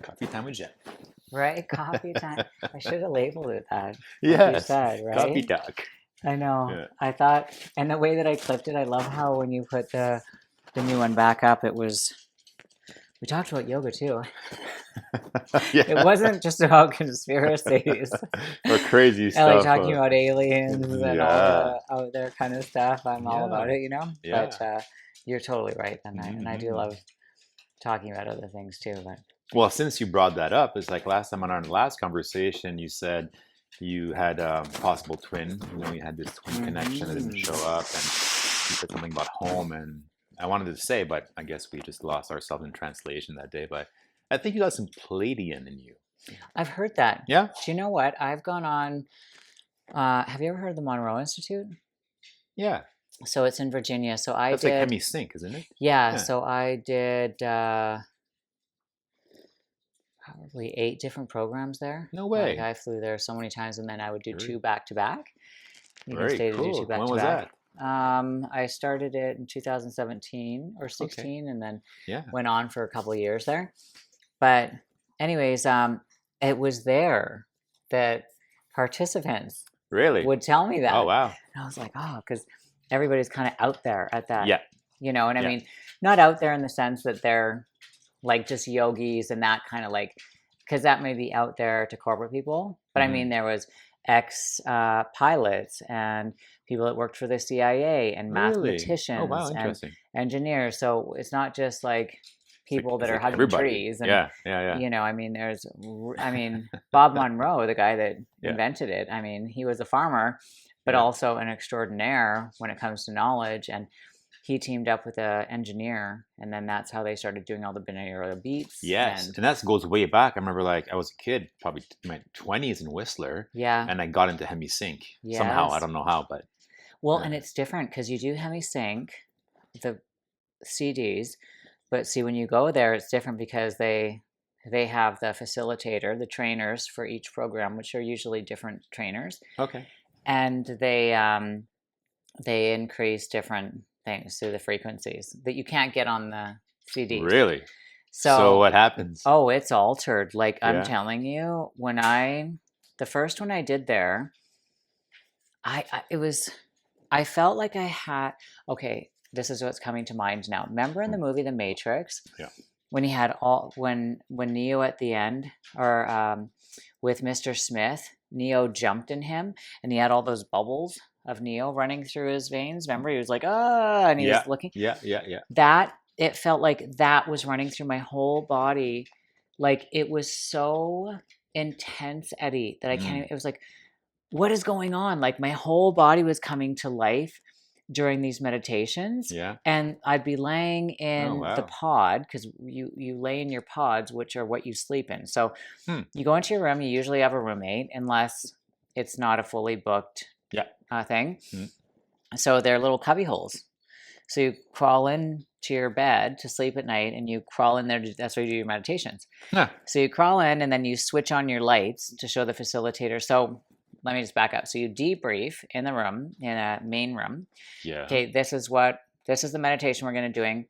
Coffee time with Jen. Right? Coffee time. I should have labeled it that, like you Yes, said, coffee right? talk. I know. Yeah. I thought, and the way that I clipped it, I love how when you put the new one back up, it was. We talked about yoga too. It Yeah. wasn't just about conspiracies Or crazy and like stuff. talking about aliens and all Yeah. the out there kind of stuff. I'm all Yeah. about it, you know. But Yeah. you're totally right, and I do Hmm. love talking about other things too. But Well, since you brought that up, it's like last time on our last conversation, you said you had a possible twin. You had this twin connection that didn't show up, and you said something about home. And I wanted to say, but I guess we just lost ourselves in translation that day. But I think you got some Palladian in you. I've heard that. Yeah. Do you know what? I've gone on. Have you ever heard of the Monroe Institute? Yeah. So it's in Virginia. So I That's like did. Hemi Sync, isn't it? Yeah. Yeah. So I did probably 8 different programs there. No Like way. I flew there so many times, and then I would do Very, 2 back to back. You can very stay to do 2 cool. back When to was back. that? I started it in 2017 or Okay. 16, and then Yeah. went on for a couple of years there. But anyways, it was there that participants Really? would tell me Oh, that. wow. And I was like, oh, because everybody's kind of out there at that, Yeah. and I Yeah. mean, not out there in the sense that they're like just yogis and that kind of like, because that may be out there to corporate people. But I Hmm. mean, there was ex pilots and people that worked for the CIA and Really? Oh, wow. mathematicians and Interesting. engineers. So it's not just like people that It's are like hugging everybody. trees and Yeah. Yeah. Yeah. I mean, Bob Monroe, the guy that Yeah. invented it, I mean, he was a farmer, but Yeah. also an extraordinaire when it comes to knowledge. And he teamed up with an engineer, and then that's how they started doing all the binaural beats. Yes, And and that goes way back. I remember, like, I was a kid, probably in my 20s in Whistler, yeah, and I got into Hemi Sync somehow. I yes. don't know how, but Well, and uh, it's different because you do heavy sync the CDs, but see, when you go there, it's different because they have the facilitator, the trainers for each program, which are usually different trainers, okay. and they increase different things through the frequencies that you can't get on the CDs. Really? So So, what happens? oh, it's altered. Like I'm Yeah. telling you, the first one I did there, it was, I felt like I had, okay, this is what's coming to mind now. Remember in the Mm, movie The Matrix, yeah. when he had when Neo at the end, or with Mr. Smith, Neo jumped in him, and he had all those bubbles of Neo running through his veins. Remember, he was like, ah, and he Yeah. was looking. Yeah. Yeah. Yeah. That it felt like that was running through my whole body, like it was so intense, Eddie, that I can't. Mm, It was like, what is going on? Like my whole body was coming to life during these meditations, yeah. and I'd be laying Oh, in the wow. pod because you lay in your pods, which are what you sleep in. So Hmm. you go into your room. You usually have a roommate, unless it's not a fully booked Yeah. thing. Mm. So they're little cubby holes. So you crawl in to your bed to sleep at night, and you crawl in there. That's where you do your meditations. Huh. So you crawl in, and then you switch on your lights to show the facilitator. So let me just back up. So you debrief in the room, in a main room. Yeah. Okay, this is the meditation we're going to doing.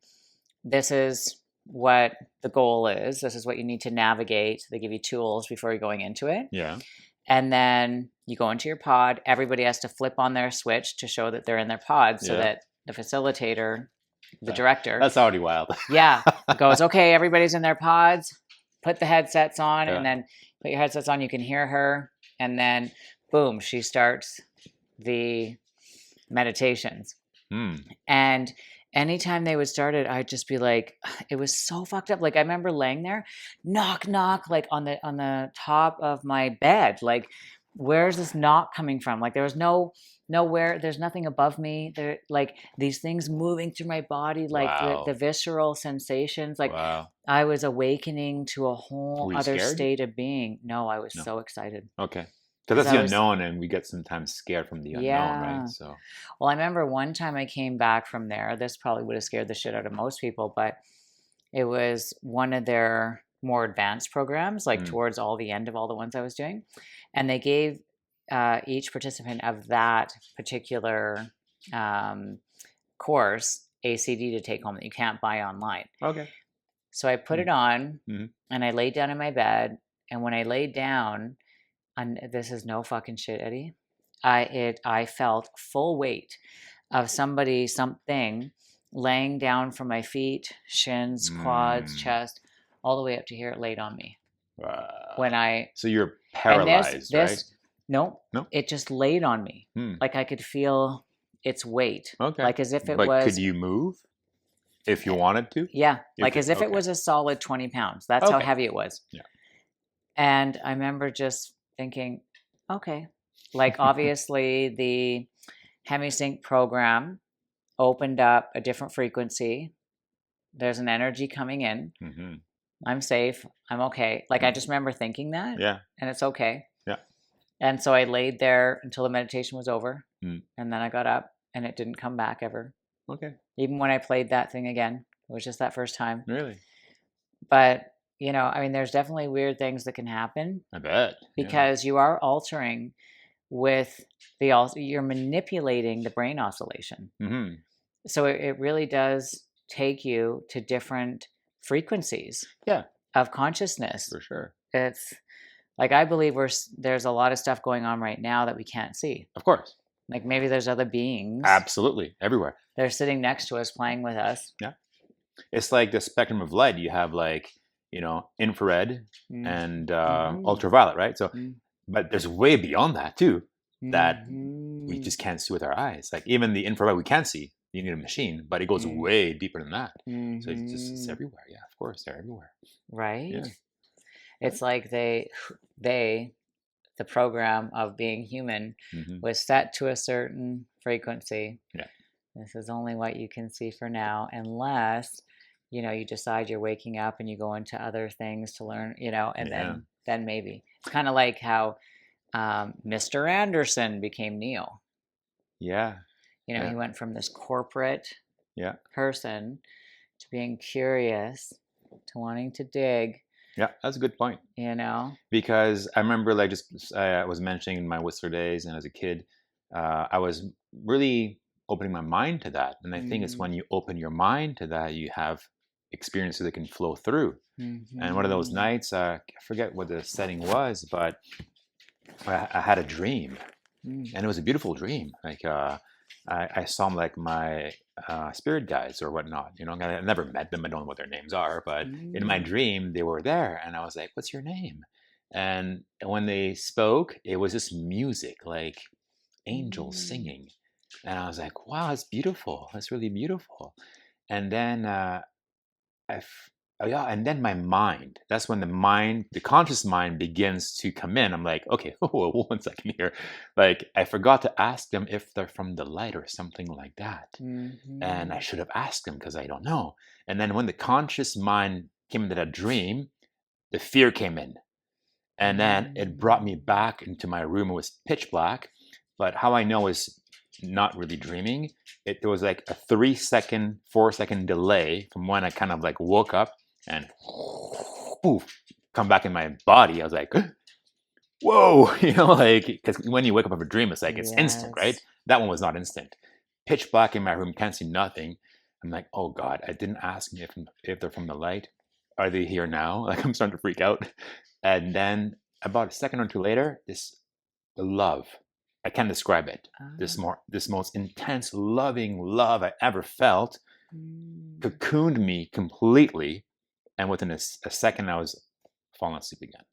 This is what the goal is. This is what you need to navigate. They give you tools before you're going into it. Yeah. And then you go into your pod. Everybody has to flip on their switch to show that they're in their pod, so Yeah. that the facilitator, the That- director, That's already wild. yeah, goes, okay, everybody's in their pods. Put the headsets on, Yeah. and then put your headsets on. You can hear her, and then boom, she starts the meditations. Hmm. And anytime they would start it, I'd just be like, it was so fucked up. Like I remember laying there, knock, knock, like on the top of my bed. Like, where's this knock coming from? Like there was nowhere, there's nothing above me. There, like these things moving through my body, like Wow. the visceral sensations. Like Wow. I was awakening to a whole Were you other scared? state of being. No, I was No. so excited. Okay. Because Because that's I the was, unknown, and we get sometimes scared from the unknown, yeah. right? So. Well, I remember one time I came back from there. This probably would have scared the shit out of most people, but it was one of their more advanced programs, like Mm. towards all the end of all the ones I was doing. And they gave each participant of that particular course a CD to take home that you can't buy online. Okay. So I put it on Mhm. and I laid down in my bed. And when I laid down, and this is no fucking shit, Eddie, I felt full weight of something laying down from my feet, shins, quads, Mm. chest, all the way up to here. It laid on me when Wow. I So you're and paralyzed, right? no, No? it just laid on me. Hmm. Like I could feel its weight, Okay. like as if it But could was, you move if you wanted to? yeah, If like it, as if it okay. was a solid 20 pounds. That's how Okay. heavy it was. Yeah. And I remember just thinking, okay, like obviously the HemiSync program opened up a different frequency. There's an energy coming in. Mm-hmm. I'm safe. I'm okay. Like I Mm-hmm. just remember thinking that, Yeah. and it's okay. Yeah. And so I laid there until the meditation was over, Mm. and then I got up, and it didn't come back ever. Okay. Even when I played that thing again, it was just that first time. Really? But I mean, there's definitely weird things that can happen I bet. Yeah. because you are altering with you're manipulating the brain oscillation. Mm-hmm. So it really does take you to different frequencies Yeah, of consciousness. for sure. It's like I believe there's a lot of stuff going on right now that we can't see. Of course. Like maybe there's other beings. Absolutely. Everywhere. They're sitting next to us, playing with us. Yeah. It's like the spectrum of light. You have like, infrared Mm. and Mhm. ultraviolet, right? So, Mm. but there's way beyond that too that we Mhm. just can't see with our eyes. Like even the infrared we can see. You need a machine, but it goes Mm. way deeper than that. So it's Mhm. everywhere. Yeah, of course, they're everywhere. Right? Yeah. It's like the program of being human Mm-hmm. was set to a certain frequency. Yeah. This is only what you can see for now, unless you decide you're waking up and you go into other things to learn, and Yeah. then maybe it's kind of like how Mr. Anderson became Neo. Yeah. Yeah. He went from this corporate Yeah. person to being curious, to wanting to dig. Yeah. That's a good point. Because I remember, like, I was mentioning in my Whistler days, and as a kid, I was really opening my mind to that. And I think it's when you open your mind to that, you have experiences that can flow through. And one of those nights, I forget what the setting was, but I had a dream, and it was a beautiful dream. Like I saw like my spirit guides or whatnot. I never met them. I don't know what their names are, but in my dream they were there, and I was like, "What's your name?" And when they spoke, it was just music, like angels singing, and I was like, "Wow, that's beautiful. That's really beautiful." And then oh yeah, and then my mind. That's when the conscious mind begins to come in. I'm like, okay, whoa, 1 second here. Like, I forgot to ask them if they're from the light or something like that. And I should have asked them because I don't know. And then when the conscious mind came into that dream, the fear came in. And then it brought me back into my room. It was pitch black. But how I know is not really dreaming. There was like a 3-second, 4-second delay from when I kind of like woke up and poof, come back in my body. I was like, whoa, like, because when you wake up from a dream, it's like, it's instant, right? Yes. That one was not instant. Pitch black in my room, can't see nothing. I'm like, oh God, I didn't ask me if they're from the light. Are they here now? Like, I'm starting to freak out. And then about a second or two later, this love, I can't describe it. This most intense, loving love I ever felt cocooned me completely, and within a second, I was falling asleep again.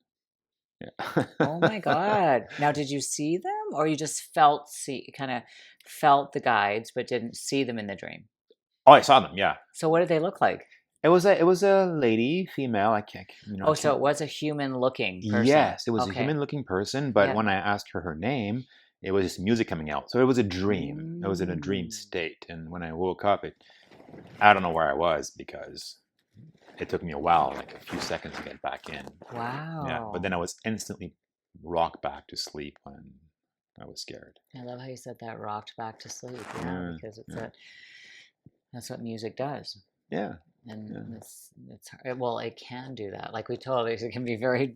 Yeah. Oh my God. Now, did you see them, or you just kind of felt the guides, but didn't see them in the dream? Oh, I saw them. Yeah. So what did they look like? It was a lady, female. I can't. So it was a human-looking person. Yes, it was a Okay. human-looking person. But Yeah. when I asked her name, it was just music coming out. So it was a dream. It was in a dream state. And when I woke up, I don't know where I was because it took me a while, like a few seconds to get back in. Wow. Yeah, but then I was instantly rocked back to sleep when I was scared. I love how you said that, rocked back to sleep. Yeah, Because that's what music does. Yeah. And well, it can do that. Like we told you, it can be very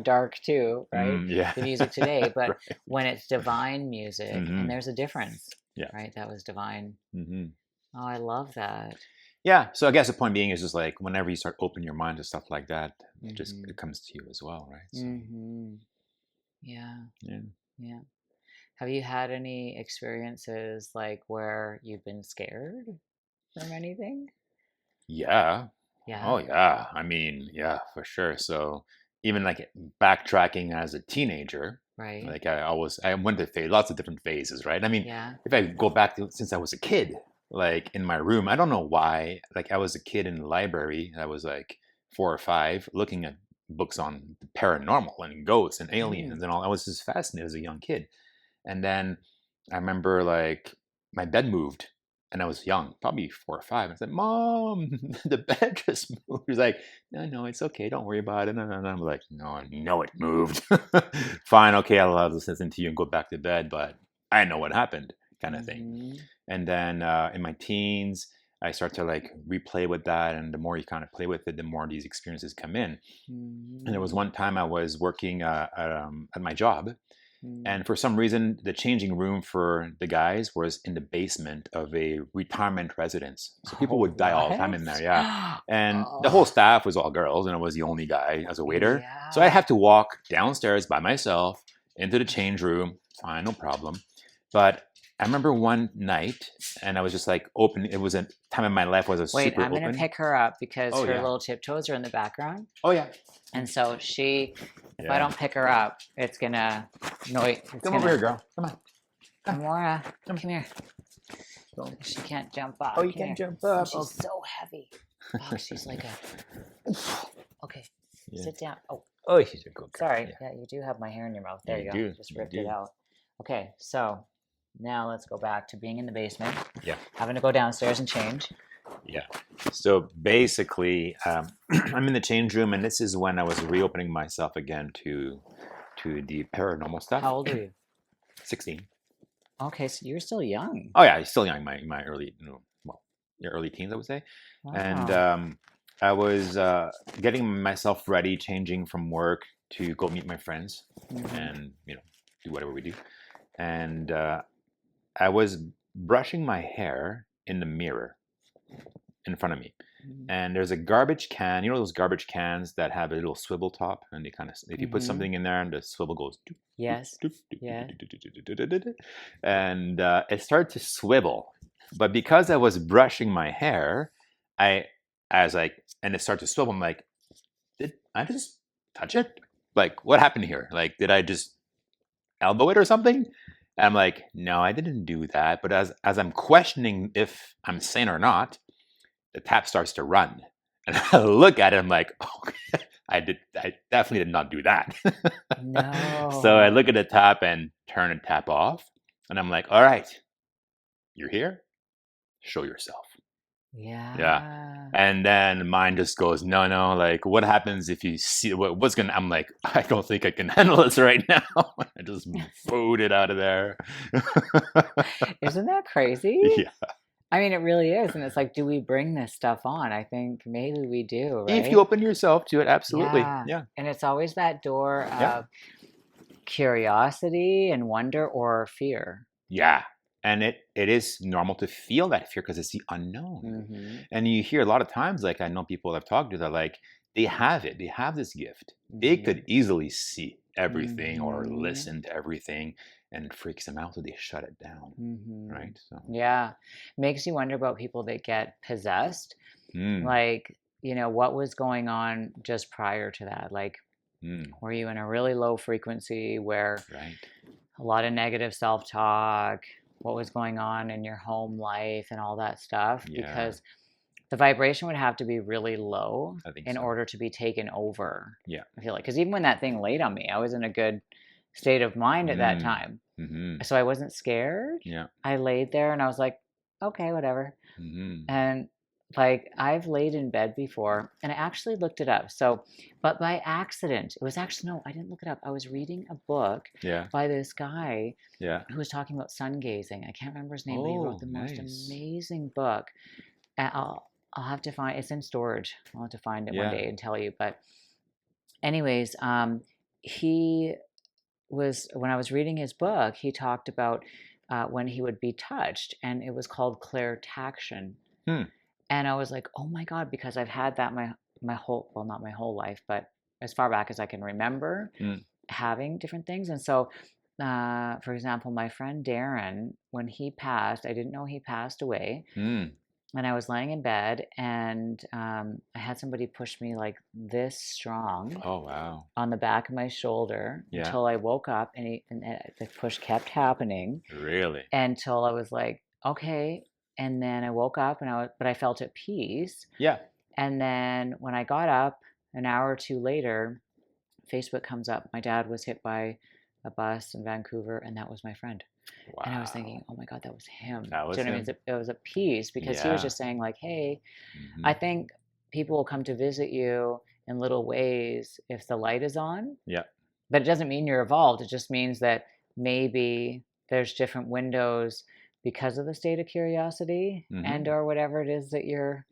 dark too, right? Yeah. The music today, but Right. when it's divine music, Mhm. and there's a difference, Yeah. right? That was divine. Mm-hmm. Oh, I love that. Yeah. So I guess the point being is just like whenever you start opening your mind to stuff like that, Mm-hmm. it comes to you as well, right? So Mm-hmm. Yeah. yeah. Yeah. Have you had any experiences like where you've been scared from anything? Yeah. Yeah. Oh yeah. I mean, yeah, for sure. So even like backtracking as a teenager, Right. like I went to lots of different phases, right? I mean, Yeah. if I go back to since I was a kid, like in my room, I don't know why, like I was a kid in the library. I was like 4 or 5, looking at books on the paranormal and ghosts and Mm. aliens and all. I was just fascinated as a young kid. And then I remember like my bed moved and I was young, probably 4 or 5. I said, "Mom, the bed just moved." He's like, "No, no, it's okay. Don't worry about it." No, no, no. I'm like, "No, I know it moved." Fine, okay, I'll have to listen to you and go back to bed, but I know what happened, kind of thing. Mm-hmm. And then in my teens, I start to like replay with that, and the more you kind of play with it, the more these experiences come in. And there was Mm-hmm. one time I was working at my job, Mm. and for some reason, the changing room for the guys was in the basement of a retirement residence. So people Oh, would die all the time what? in there, yeah. And the whole Oh, staff was all girls, and I was the only guy as a waiter. So I yeah. had to walk downstairs by myself into the change room. Fine, no problem. But I remember one night, and I was just like open. It was a time in my life was a Wait, super I'm gonna open. pick her up because Oh her yeah. little tiptoes are in the background. Oh yeah. And so if I Yeah. don't pick her up, it's gonna it's Come over here, gonna, girl. Come on. Come. Amora, Come. come here. Come. She can't jump Oh, up. you Come can here. jump And up. she's so heavy. Fuck, she's like a, okay, Yeah. sit down. Oh, Oh, she's a good girl. sorry. Yeah. Yeah, you do have my hair in your mouth. Yeah, There you you go. do. Just You ripped it do. out. Okay, so now let's go back to being in the basement, Yeah. having to go downstairs and change. Yeah. So basically, I'm in the change room, and this is when I was reopening myself again to the paranormal stuff. How old are you? 16. Okay, so you're still young. Oh yeah, still young. My early, well, your early teens, I would say. And Wow. I was getting myself ready, changing from work to go meet my friends, Mm-hmm. and do whatever we do. And I was brushing my hair in the mirror in front of me. And there's a garbage can, those garbage cans that have a little swivel top, and they kind of, if you put Mm-hmm. something in there, and the swivel goes, doop, doop, Yes. doop, doop, Yeah. doop, doop, doop, doop, doop, doop, doop, and it started to swivel. But because I was brushing my hair, I, and it started to swivel, I'm like, did I just touch it? Like, what happened here? Like, did I just elbow it or something? And I'm like, no, I didn't do that. But as I'm questioning if I'm sane or not, the tap starts to run. And I look at it, I'm like, oh, I definitely did not do that. So I No. look at the tap and turn the tap off. And I'm like, all right, you're here, show yourself. Yeah. Yeah. And then mine just goes, no, no, like what happens if you see what's gonna, I'm like, I don't think I can handle this right now. I just booted out of there. Isn't that crazy? Yeah. I mean, it really is. And it's like, do we bring this stuff on? I think maybe we do, If you right? open yourself to it, absolutely. Yeah. Yeah. And it's always that door Yeah. of curiosity and wonder or fear. Yeah. And it is normal to feel that fear because it's the unknown. Mm-hmm. And you hear a lot of times, like I know people I've talked to that like they have it, they have this gift. They Mm-hmm. could easily see everything or Mm-hmm. listen to everything, and it freaks them out, so they shut it down. Mm-hmm. Right? So Yeah. Makes you wonder about people that get possessed. mm, Like, what was going on just prior to that? Like, were you in a really low frequency where right. a lot of negative self-talk, what was going on in your home life and all that stuff? Yeah. Because the vibration would have to be really low I think in so. order to be taken over. Yeah. I feel like, because even when that thing laid on me, I was in a good state of mind at that time. Mm-hmm. So I wasn't scared. Yeah. I laid there and I was like, okay, whatever. Mm-hmm. And like I've laid in bed before and I actually looked it up. So, but by accident, it was actually, no, I didn't look it up. I was reading a book Yeah. by this guy Yeah. who was talking about sun gazing. I can't remember his name, but he Oh, wrote the most nice. amazing book. And I'll have to find it's in storage. I'll have to find it one Yeah. day and tell you. But anyways, he was when I was reading his book, he talked about when he would be touched, and it was called clairtaction. Hmm. And I was like, oh my God, because I've had that my whole, well, not my whole life, but as far back as I can remember Mm. having different things. And so, for example, my friend Darren, when he passed, I didn't know he passed away. Mm. And I was laying in bed, and I had somebody push me like this strong Oh, wow. on the back of my shoulder Yeah. until I woke up, and the push kept happening Really? until I was like, okay. And then I woke up, but I felt at peace. Yeah. And then when I got up an hour or two later, Facebook comes up. My dad was hit by a bus in Vancouver, and that was my friend. And I was thinking, Wow. oh my God, that was him. That was Do you know what I mean? him. It was a peace because he was Yeah. just saying, like, hey, Hmm. I think people will come to visit you in little ways if the light is on. Yeah. But it doesn't mean you're evolved. It just means that maybe there's different windows because of the state of curiosity and Hmm. or whatever it is that you're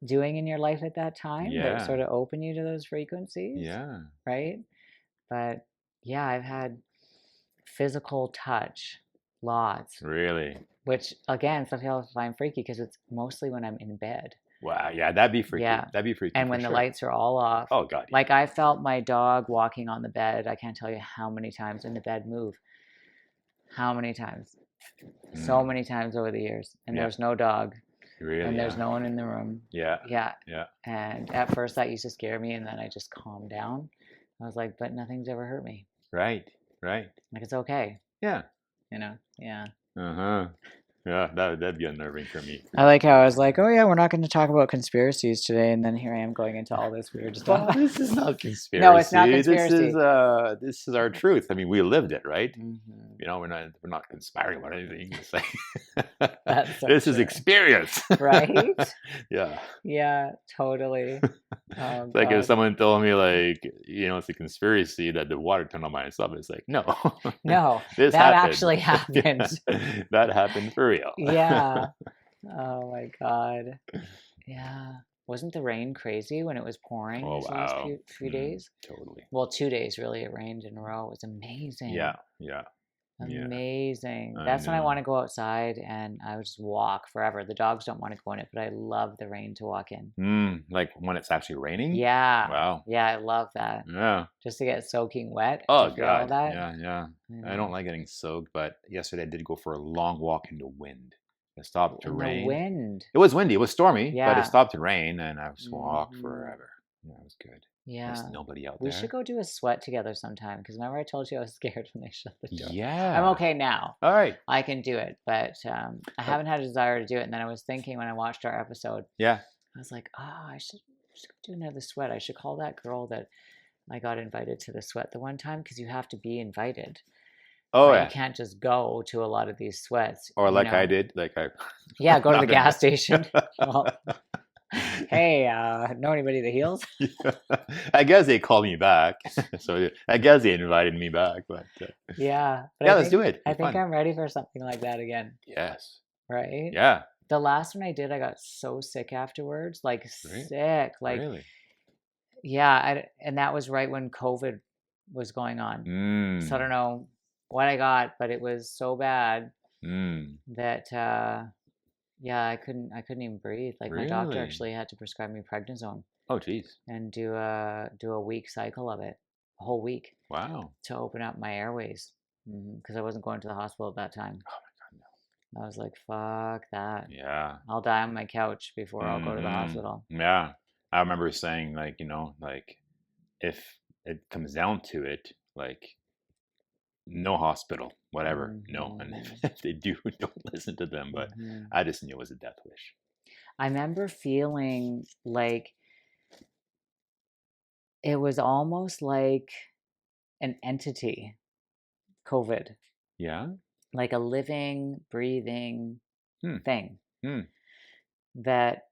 doing in your life at that time that Yeah. sort of open you to those frequencies, Yeah. right? But yeah, I've had physical touch lots, Really? which again, some people find freaky because it's mostly when I'm in bed. Wow. Yeah, that'd be freaky. Yeah. That'd be freaky And for when the sure. lights are all off, Oh, God. Yeah. like I felt my dog walking on the bed. I can't tell you how many times in the bed move. How many times? So Mm. many times over the years. And Yeah. there's no dog. Really? And there's Yeah. no one in the room. Yeah. Yeah. Yeah. And at first that used to scare me, and then I just calmed down. I was like, but nothing's ever hurt me. Right. Right. Like it's okay. Yeah. Yeah. Uh-huh. Yeah, that'd be unnerving for me. I like how I was like, oh yeah, we're not going to talk about conspiracies today, and then here I am going into all this weird Well, stuff. this is not conspiracy. No, it's not conspiracy. This is our truth. I mean, we lived it, right? Mhm. You know, we're not conspiring about anything. It's like That's so this is true. experience. Right? Yeah. Yeah, totally. Oh It's like if God. someone told me, like, you know, it's a conspiracy that the water turned on by itself. It's like, no. No, This that happened. actually happened. That happened for real. Yeah. Oh my God. Yeah. Wasn't the rain crazy when it was pouring Oh, these last wow. few days? Totally. Well, 2 days really. It rained in a row. It was amazing. Yeah. Yeah. Yeah. Amazing. I That's when I know. want to go outside and I would just walk forever. The dogs don't want to go in it, but I love the rain to walk in. Like when it's actually raining? Yeah. Wow. Yeah, I love that. Yeah. Just to get soaking wet. Oh, to feel all God. that. Yeah, yeah. I don't like getting soaked, but yesterday I did go for a long walk in the wind. It stopped to In the rain. wind. It was windy. It was stormy, but Yeah. it stopped to rain, and I just walked Mhm. forever. Yeah, it was good. Yeah. There's nobody out We there. should go do a sweat together sometime because remember I told you I was scared when they shut the door. Yeah. I'm okay now. All right. I can do it, but I haven't had a desire to do it. And then I was thinking when I watched our episode, Yeah. I was like, I should do another sweat. I should call that girl that I got invited to the sweat the one time because you have to be invited. Oh, Right? yeah. You can't just go to a lot of these sweats. Or you like I know. did. Like I. Yeah, go to the Not gas in- station. Well, hey, know anybody that heals? I guess they called me back, so I guess they invited me back. But Yeah. But yeah, I let's think, do it. I It'll be think fun. I'm ready for something like that again. Yes. Right? Yeah. The last one I did, I got so sick afterwards. Like Really? sick. Like, Really. yeah. And that was right when COVID was going on. So I don't know what I got, but it was so bad that yeah, I couldn't even breathe. Like my doctor Really? actually had to prescribe me prednisone Oh, geez. and do a week cycle of it, a whole week Wow. to open up my airways because I wasn't going to the hospital at that time. Oh my God, no. I was like, fuck that. Yeah. I'll die on my couch before I'll go to the Mhm. hospital. Yeah. I remember saying, like, you know, like if it comes down to it, like no hospital, whatever, no. And Mhm. if they do, don't listen to them. But Mhm. I just knew it was a death wish. I remember feeling like it was almost like an entity, COVID, Yeah. like a living, breathing Hmm. thing Hmm. that,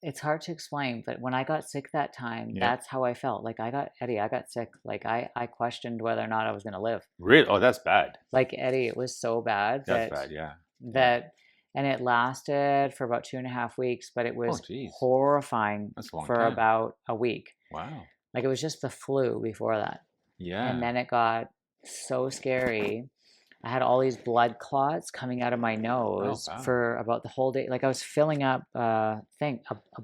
it's hard to explain, but when I got sick that time, Yeah. that's how I felt. Like I got sick. Like I questioned whether or not I was going to live. Really? Oh, that's bad. Like Eddie, it was so bad That's bad. Yeah. and it lasted for about 2.5 weeks, but it was geez. horrifying That's a long for time. about a week. Wow. Like it was just the flu before that. Yeah. And then it got so scary. I had all these blood clots coming out of my Oh, nose wow. for about the whole day. Like I was filling up, a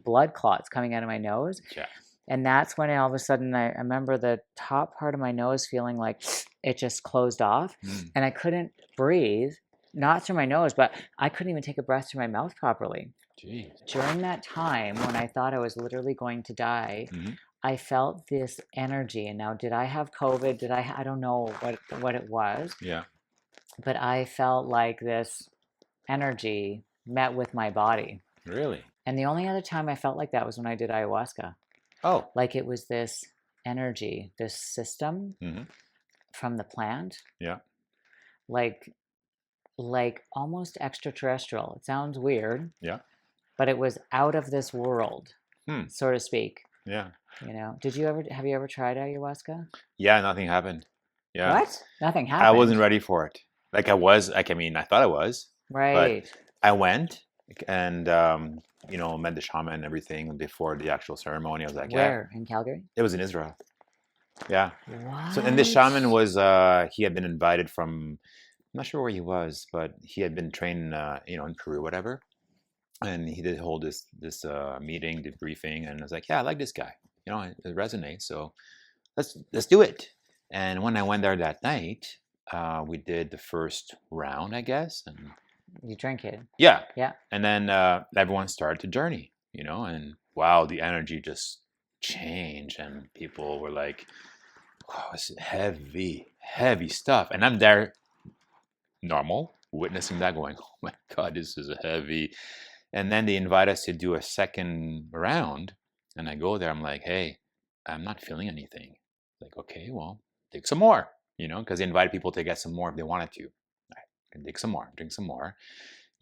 blood clots coming out of my nose. Yeah. And that's when all of a sudden I remember the top part of my nose feeling like it just closed off Mm. and I couldn't breathe, not through my nose, but I couldn't even take a breath through my mouth properly. Jeez. During that time when I thought I was literally going to die, Mhm. I felt this energy. And now, did I have COVID? I don't know what it was, Yeah. but I felt like this energy met with my body. Really? And the only other time I felt like that was when I did ayahuasca. Oh. Like it was this energy, this system Mhm. from the plant, Yeah. like almost extraterrestrial. It sounds weird, Yeah. but it was out of this world, Hmm. so to speak. Yeah. Have you ever tried ayahuasca? Yeah, nothing happened. Yeah. What? Nothing I wasn't happened. ready for it. Like I was, like, I mean, I thought I was, but Right. I went and, met the shaman and everything before the actual ceremony. I was like, yeah, Where? In Calgary? it was in Israel. Yeah. So, and the What? shaman was, he had been invited from, I'm not sure where he was, but he had been trained, in Peru, whatever. And he did hold this meeting, debriefing, and I was like, yeah, I like this guy. It resonates. So let's do it. And when I went there that night, we did the first round, I guess, and You drink it. yeah, Yeah. and then everyone started to journey, and wow, the energy just changed, and people were like, "Wow, it's heavy, heavy stuff," and I'm there, normal, witnessing that, going, "Oh my God, this is heavy." And then they invite us to do a second round, and I go there. I'm like, "Hey, I'm not feeling anything." Like, okay, well, take some more, because they invited people to get some more if they wanted to. I can take some more, drink some more,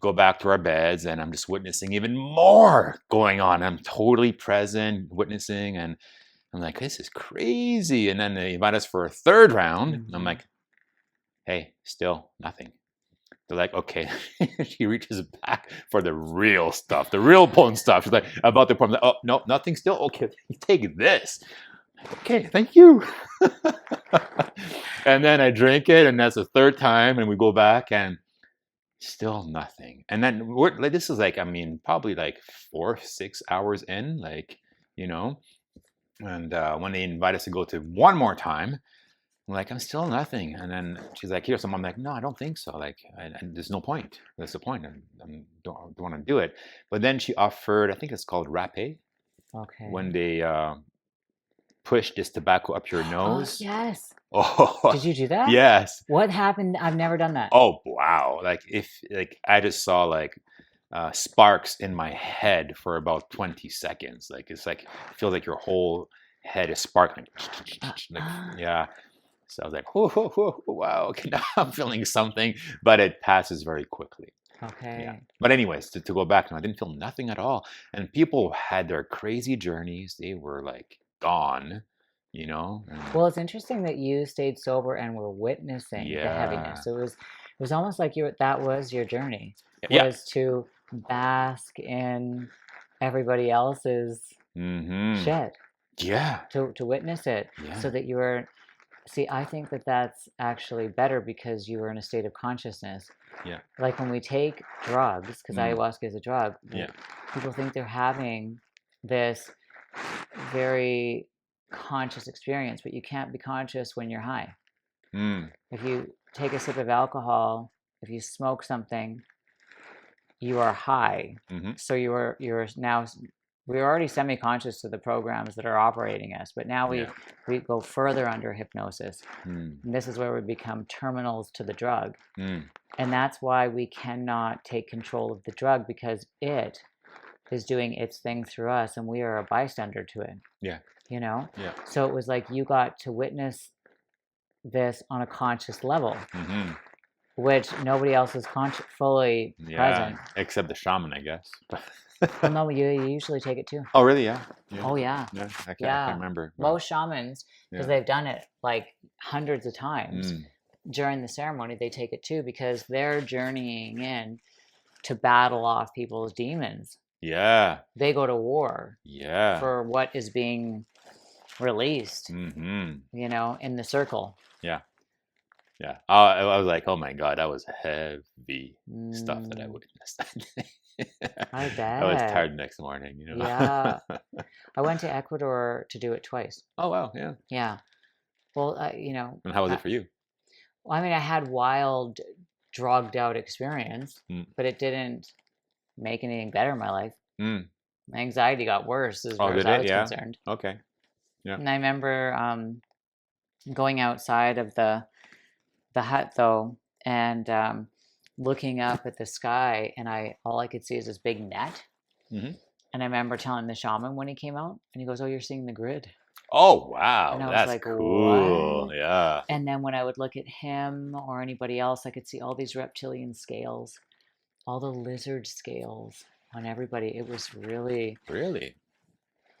go back to our beds, and I'm just witnessing even more going on. I'm totally present, witnessing, and I'm like, this is crazy. And then they invite us for a third round. And I'm Mhm. like, hey, still nothing. They're like, okay. She reaches back for the real stuff, the real potent stuff. She's like, about the problem. Oh, no, nothing still? Okay, you take this. Okay, thank you. And then I drink it, and that's the third time, and we go back, and still nothing. And then this is like, I mean, probably like 4 6 hours in, like, you know. And when they invite us to go to one more time, I'm like, I'm still nothing. And then she's like, here's some. I'm like, no, I don't think so. Like, there's no point. That's the point. I don't want to do it. But then she offered, I think it's called rapé, Okay. when they push this tobacco up your Oh, nose. yes. Oh, Did you do that? yes. What happened? I've never done that. Oh, wow. Like I just saw like sparks in my head for about 20 seconds. Like it's like, it feels like your whole head is sparkling. Like, Uh, yeah. So I was like, whoa, whoa, whoa, wow, okay, now I'm feeling something, but it passes very quickly. Yeah. okay. But anyways, to go back, no, I didn't feel nothing at all. And people had their crazy journeys. They were like gone, and Well, it's interesting that you stayed sober and were witnessing the yeah. heaviness. It was almost like that was your journey, Yeah. was to bask in everybody else's Mm-hmm. shit, Yeah. to witness it, so Yeah. that you were. See, I think that that's actually better because you were in a state of consciousness. Yeah. Like when we take drugs, because Mm. ayahuasca is a drug, Yeah. people think they're having this very conscious experience, but you can't be conscious when you're high. Mm. If you take a sip of alcohol, if you smoke something, you are high. Mm-hmm. So you're now, we're already semi-conscious to the programs that are operating us, but now we Yeah. we go further under hypnosis. Mm. And this is where we become terminals to the drug. Mm. And that's why we cannot take control of the drug, because it is doing its thing through us and we are a bystander to it. Yeah. Yeah. Yeah. So it was like you got to witness this on a conscious level, Mm-hmm. which nobody else is fully Yeah. present. Except the shaman, I guess. Well, no, you usually take it too. Oh, really? Yeah. Yeah. Oh, yeah. Yeah. I Yeah. can't remember. But, Most shamans, because yeah. they've done it like hundreds of times Mm. during the ceremony, they take it too, because they're journeying in to battle off people's demons. Yeah. They go to war Yeah. for what is being released, Mm-hmm. in the circle. Yeah. Yeah. I was like, oh my God, that was heavy stuff that I Mm, witnessed that day. I I was bet. tired the next morning, you Yeah. know. I went to Ecuador to do it twice. Oh wow, yeah. Yeah. Well, And how was it for you? I mean, I had wild, drugged out experience, Mm. but it didn't make anything better in my life. Mm. My anxiety got worse as Oh, far as did I it? was Yeah. concerned. Okay. Yeah. And I remember going outside of the hut though, and looking up at the sky, and all I could see is this big net. Hmm. And I remember telling the shaman when he came out, and he goes, "Oh, you're seeing the grid." Oh And wow, I was that's like, cool. "What?" Yeah. And then when I would look at him or anybody else, I could see all these reptilian scales, all the lizard scales on everybody. It was really Really?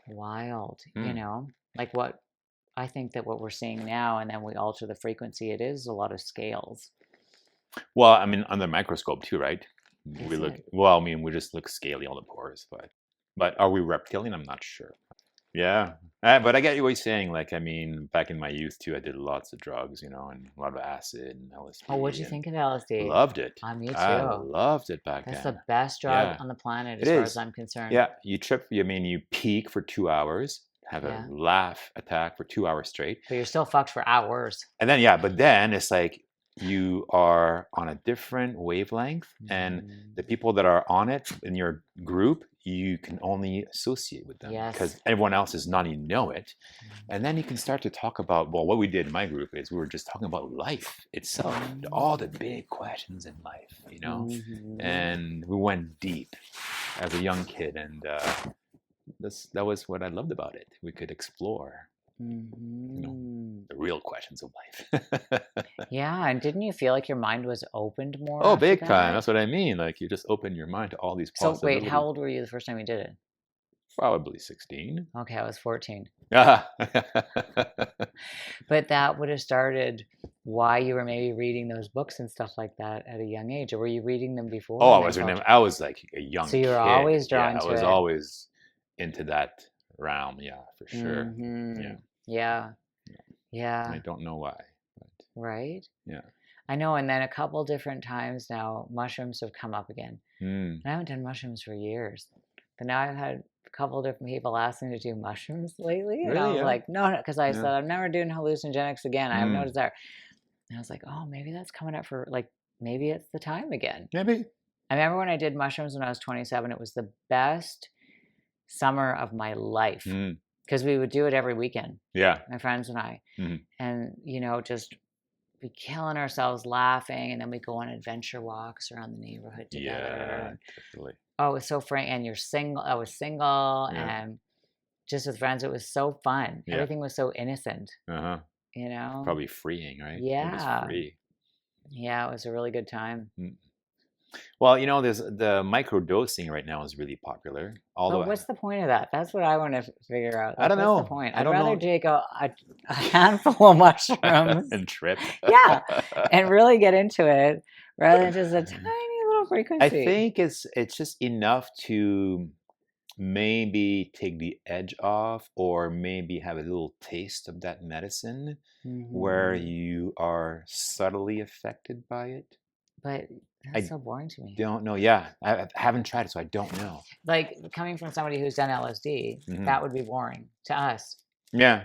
wild, Hmm. like what I think that what we're seeing now, and then we alter the frequency, it is a lot of scales. Well, I mean, under the microscope too, right? We Is look. it? Well, I mean, we just look scaly on the pores, but are we reptilian? I'm not sure. Yeah, but I get what you're saying. Like, I mean, back in my youth too, I did lots of drugs, and a lot of acid and Oh, what'd LSD, you and think of LSD? loved it. Me I too. loved it back That's then. the best drug Yeah, on the planet it as far as is. I'm concerned. Yeah, you trip. I mean, you peak for 2 hours, have a Yeah. laugh attack for 2 hours straight, But you're still fucked for hours. and then yeah, but then it's like you are on a different wavelength, and Mhm. the people that are on it in your group, you can only associate with them because Yes. everyone else does not even know it. And then you can start to talk about, well, what we did in my group is we were just talking about life itself, all the big questions in life, Mhm. and we went deep as a young kid, and that was what I loved about it. We could explore, Mhm. the real questions of life. Yeah, and didn't you feel like your mind was opened more Oh, after big time. that? That's what I mean. Like you just open your mind to all these So wait, how possibilities. old were you the first time you did it? Probably 16. Okay, I was 14. Ah. But that would have started why you were maybe reading those books and stuff like that at a young age, or were you reading them before Oh, and then I was like a young so you were kid. always Yeah, drawn I to was it? always into that realm. Yeah, for sure. Yeah, Yeah. and I Yeah. don't know why. But Right? yeah. I know, and then a couple different times now, mushrooms have come up again. Mm. And I haven't done mushrooms for years. But now I've had a couple different people ask me to do mushrooms lately. And I Really? was Yeah. like, no, because I Yeah. said, I'm never doing hallucinogenics again. I have no Mm. desire. And I was like, oh, maybe that's coming up for maybe it's the time again. Maybe. I remember when I did mushrooms when I was 27, it was the best summer of my life Mm. because we would do it every weekend, Yeah. my friends and I. Mm. And, just be killing ourselves laughing. And then we go on adventure walks around the neighborhood together. Yeah. Definitely. Oh, it was so frank. And you're single. I was single Yeah. and just with friends. It was so fun. Yeah. Everything was so innocent, Uh huh. Probably freeing, right? You're just Yeah. free. Yeah, it was a really good time. Mm. Well, there's the micro dosing right now is really popular. But Although what's the point of that? That's what I want to figure out. I don't What's the know. point? I I'd don't rather know. take a handful of mushrooms, and trip. yeah, and really get into it rather than just a tiny little I frequency. think it's just enough to maybe take the edge off, or maybe have a little taste of that medicine where Mhm. you are subtly affected by it. But that's I so boring to me. don't know. Yeah, I haven't tried it, so I don't know. Like coming from somebody who's done LSD, Hmm. that would be boring to us. Yeah,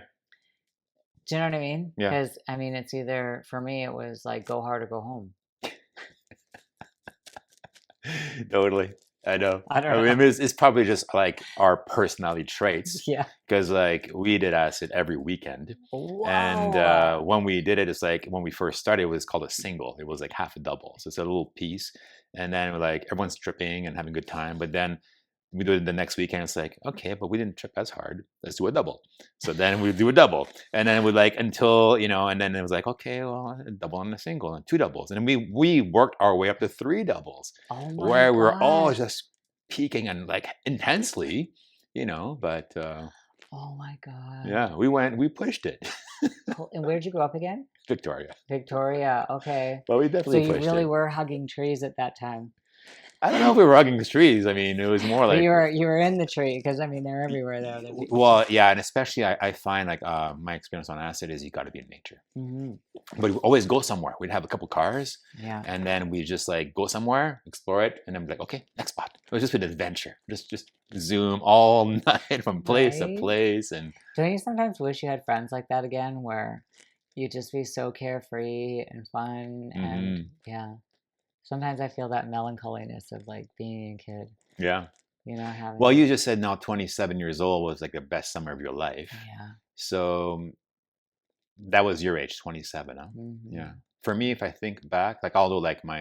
Do you know what I mean? yeah. Because I mean, it's either for me, it was like go hard or go home. Totally. I know. I don't mean, know. it's probably just like our personality traits, Yeah. because like we did acid every weekend, and Whoa. when we did it, it's like when we first started, it was called a single. It was like half a double, so it's a little piece, and then we're like everyone's tripping and having a good time. But then we do it the next weekend. It's like, okay, but we didn't trip as hard. Let's do a double. So then we do a double, and then we like until and then it was like, okay, well, a double and a single and two doubles, and then we worked our way up to three doubles, Oh my where we were all God. just peaking and like intensely, but Oh my God. yeah, we pushed it. Cool. And where'd you grow up again? Victoria. Victoria. Okay. But we So definitely you pushed really it. were hugging trees at that time. I don't know if we were hugging trees. I mean, it was more But like, you were in the tree because I mean they're everywhere there. well, yeah, and especially I find like my experience on acid is you got to be in nature. Hmm. But we always go somewhere. We'd have a couple cars, Yeah. and then we just like go somewhere, explore it, and then be like, okay, next spot. It was just an adventure. Just zoom all night from place to Right? place, and Don't you sometimes wish you had friends like that again, where you'd just be so carefree and fun and mhm, yeah. Sometimes I feel that melancholiness of like being a kid, yeah. having Well, to, you just said now 27 years old was like the best summer of your life. yeah. So that was your age, 27, huh? Hmm. Yeah. For me, if I think back, like although like when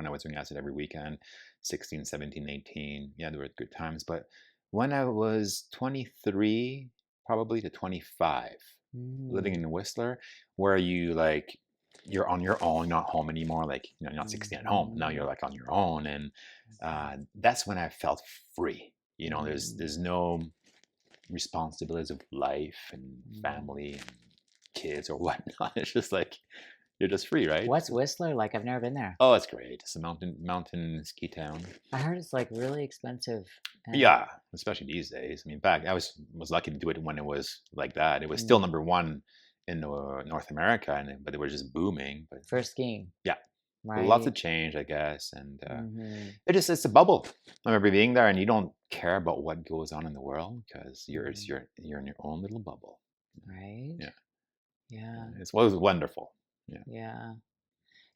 I was doing acid every weekend, 16, 17, 18, yeah, there were good times. But when I was 23, probably to 25, living Mm. in Whistler, where you're on your own, not home anymore. Like, you're not 16 at home. Now Hmm. you're like on your own. And that's when I felt free. There's Hmm. no responsibilities of life and Hmm. family and kids or whatnot. It's just like you're just free, right? What's Whistler like? I've never been there. Oh, it's great. It's a mountain ski town. I heard it's like really expensive and Yeah, especially these days. I mean, back I was lucky to do it when it was like that. It was still mm, number one in North America, but they were just booming. But for skiing, yeah, lots right? of change, I guess, and Hmm. it's a bubble. I remember being there, and you don't care about what goes on in the world because Hmm. you're in your own little bubble. Right? Yeah, Yeah. it was wonderful. Yeah, Yeah.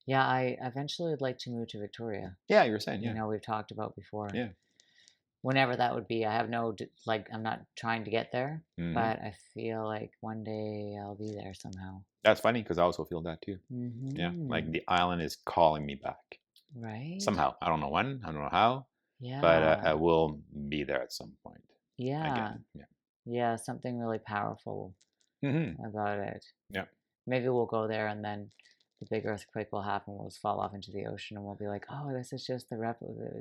Yeah, I eventually would like to move to Victoria. yeah, you were saying, yeah, We've talked about before. yeah. Whenever that would be, I have like, I'm not trying to get there, Hmm. but I feel like one day I'll be there somehow. That's funny because I also feel that too. Yeah, Hmm. like the island is calling me back Right? somehow. I don't know when, I don't know how, but I Yeah. will be there at some point Yeah. again. Yeah. Yeah. Something really powerful Hmm. about it. Yeah. Maybe we'll go there and then the big earthquake will happen. We'll just fall off into the ocean and we'll be like, oh, this is just the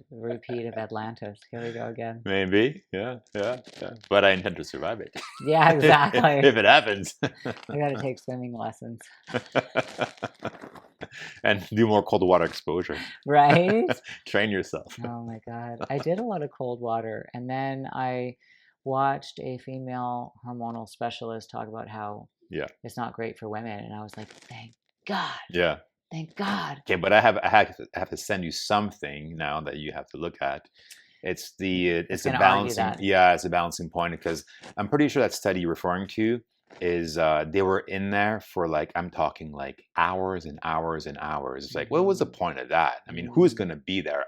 repeat of Atlantis. Here we go again. Maybe. Yeah. Yeah. Yeah. But I intend to survive it Yeah, exactly. if it happens. I got to take swimming lessons. And do more cold water exposure. Right? Train yourself. Oh my God. I did a lot of cold water. And then I watched a female hormonal specialist talk about how Yeah. it's not great for women. And I was like, thank God. Yeah. Thank God. Okay, but I have to send you something now that you have to look at. It's It's a going to argue balancing, that. yeah, it's a balancing point because I'm pretty sure that study you're referring to is they were in there for like I'm talking like hours and hours and hours. It's like what was the Hmm. point of that? I mean, who's Hmm. going to be there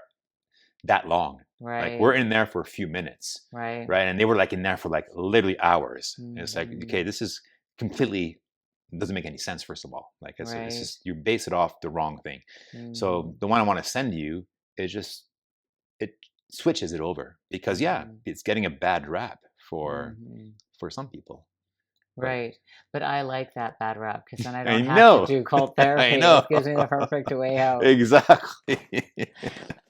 that long? Like we're Right. in there for a few minutes, Right. right? And they were like in there for like literally hours. And it's like Hmm. okay, this is completely doesn't make any sense. First of all, like it's Right. just you base it off the wrong thing. So Hmm. the one I want to send you is just it switches it over because yeah, Hmm. it's getting a bad rap for Hmm. some people. But Right. But I like that bad rap because then I I don't have to know, do cold I therapy. know, This gives me the perfect way out. exactly.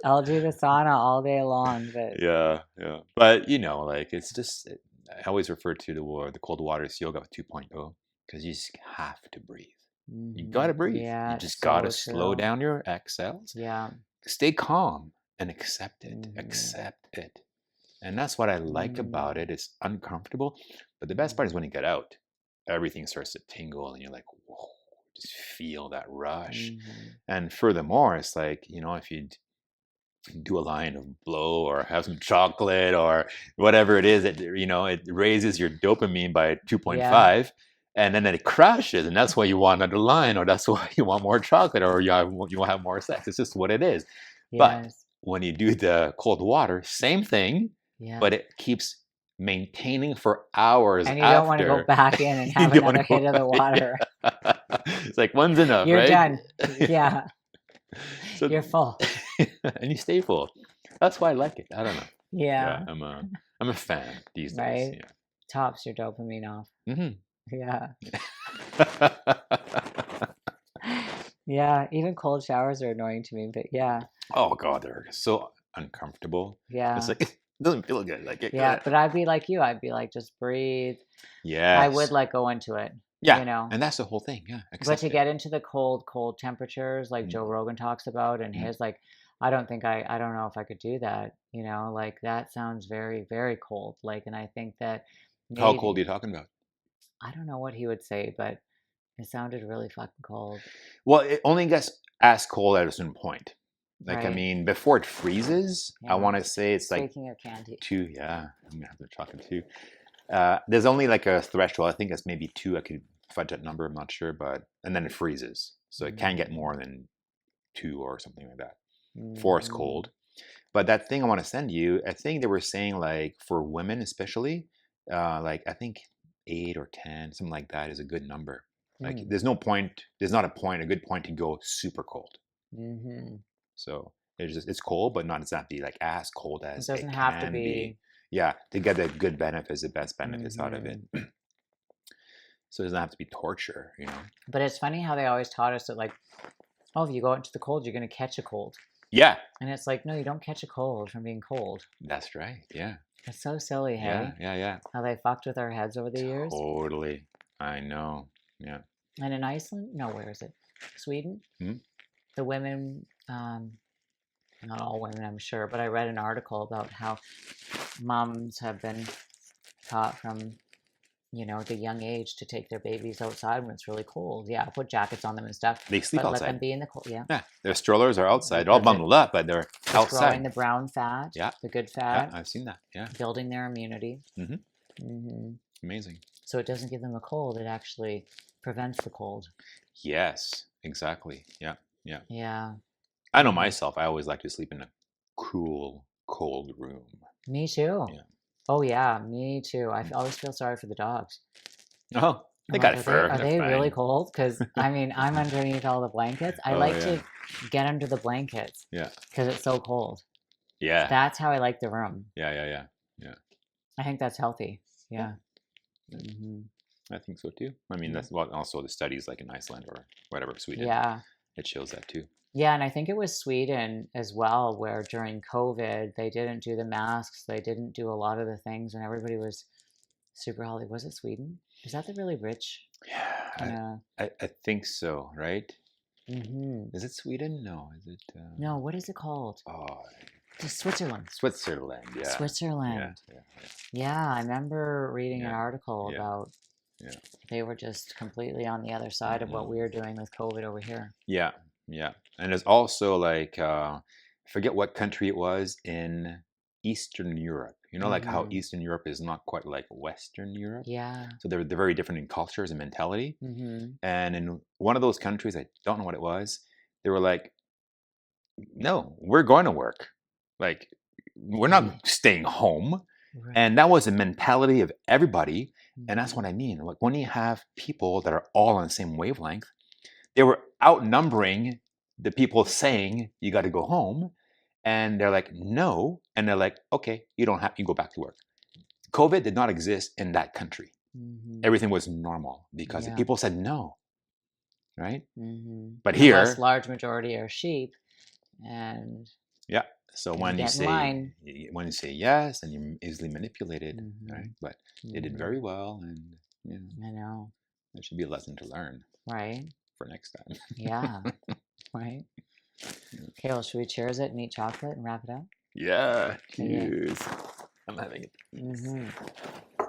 I'll do the sauna all day long, but Yeah, yeah. But like it's just I always refer to the cold waters yoga 2.0 because you just have to breathe. You hmm, gotta breathe. You yeah, just gotta so slow true. down your exhales, Yeah. stay calm, and accept it. Hmm. Accept it. And that's what I like about Hmm. it. It's uncomfortable, but the best part is when Hmm. you get out, everything starts to tingle and you're like, whoa, just feel that rush. Hmm. And furthermore, it's like, if you do a line of blow or have some chocolate or whatever it is that, it raises your dopamine by Yeah. 2.5 and then it crashes. And that's why you want another line or that's why you want more chocolate or you want to have more sex. It's just what it is. But Yes. when you do the cold water, same thing, Yeah. but it keeps maintaining for hours And you don't want to go after. back in and You have don't want another to go hit of the back. water. Yeah. It's like one's enough, You're right? done. Yeah. So, You're full. and you stay full. That's why I like it. I don't know. Yeah, Yeah. I'm a fan these days. Right. Tops your dopamine off. Yeah. Hmm. Yeah. Yeah. Even cold showers are annoying to me, but yeah. Oh God, they're so uncomfortable. It's Yeah. like it doesn't feel good. Like it. Yeah. But I'd be like you. I'd be like, just breathe. I would Yes. like go into it, Yeah, you know. and that's the whole thing. Yeah, But to accept it. get into the cold temperatures, like Joe Mm, Rogan talks about, and mm, his like, I don't think I don't know if I could do that, like that sounds very, very cold. Like, and I think that How cold maybe, are you talking about? I don't know what he would say, but it sounded really fucking cold, Well, it only gets as cold at a certain point. Like, I right? mean, before it freezes, I Yeah. want to say it's like Speaking of candy. two. Yeah, I'm gonna have to talking two. There's only like a threshold. I think it's maybe two. I could fudge that number. I'm not sure, but and then it freezes, so it can't get more than two or something like that. Before it's Mm-hmm. cold. But that thing I want to send you, I think they were saying like for women especially, like I think 8 or 10, something like that is a good number. Like Mm. there's no point, there's not a point, a good point to go super cold. Mm-hmm. So it's cold, but not exactly like as cold It as doesn't it have to can be. be. Yeah, to get the good benefits, the best benefits out of it. Mm-hmm. So it doesn't have to be torture, you know? But it's funny how they always taught us that, like, oh, if you go out into the cold, you're going to catch a cold. Yeah, And it's like, no, you don't catch a cold from being cold. that's right. Yeah, It's so silly, yeah, hey? yeah. How they fucked with our heads over the years. Totally. I know. Yeah. And in Iceland, no, where is it? Sweden? Hmm? The women, not all women, I'm sure, but I read an article about how moms have been taught from, the young age to take their babies outside when it's really cold. Yeah, put jackets on them and stuff, They sleep but let them outside. be in the cold. Yeah. Yeah, their strollers are outside, all Because bundled up, but they're it's growing outside. the brown fat, Yeah, the good yeah, fat, I've seen that. Yeah. building their immunity. Hmm. Hmm. Amazing. So it doesn't give them a cold, it actually prevents the cold. Yes, exactly. Yeah, yeah. Yeah. I know Mhm. myself, I always like to sleep in a cool, cold room. Me too. Yeah. Oh yeah, me too. Always feel sorry for the dogs. Oh, I'm they like, got are they fur. are They're they really fine. cold? Because I mean, I'm underneath all the blankets. I Oh, like yeah. to get under the blankets Yeah. because it's so cold. Yeah. That's how I like the room. Yeah. Yeah. I think that's healthy. Yeah. Yeah. Hmm. I think so too. I mean, Yeah. that's what also the studies like in Iceland or whatever, Sweden, Yeah. it shows that too. Yeah, and I think it was Sweden as well, where during COVID they didn't do the masks, they didn't do a lot of the things, and everybody was super healthy. Was it Sweden? Is that the really rich kind Yeah, of? I think so, right? Hmm. Is it Sweden? No, is it? No, what is it called? Oh, Just Switzerland. Switzerland. Yeah, yeah, Switzerland. yeah, Yeah, I remember reading an yeah, article yeah, about yeah, they were just completely on the other side of what hmm we were doing with COVID over here. yeah, yeah. And there's also like I forget what country it was in Eastern Europe. You know, like how Hmm. Eastern Europe is not quite like Western Europe. Yeah. So they're very different in cultures and mentality. Hmm. And in one of those countries, I don't know what it was, they were like, no, we're going to work. Like, we're not staying home. Right. And that was the mentality of everybody. And that's Mhm. what I mean. Like, when you have people that are all on the same wavelength, they were outnumbering the people saying you got to go home. And they're like, no. And they're like, okay, you don't have, you go back to work. COVID did not exist in that country. Mhm. Everything was normal because the Yeah. people said no, right? Mhm. But Unless here, large majority are sheep, and yeah. So you get in line. when you say yes, and you're easily manipulated, right? Mhm. But they did Mhm. very well, and you know, I know, that should be a lesson to learn right? for next time. Yeah, right. Okay, well, should we cheers it and eat chocolate and wrap it up? Yeah. Okay. Cheers. I'm having it. Mhm.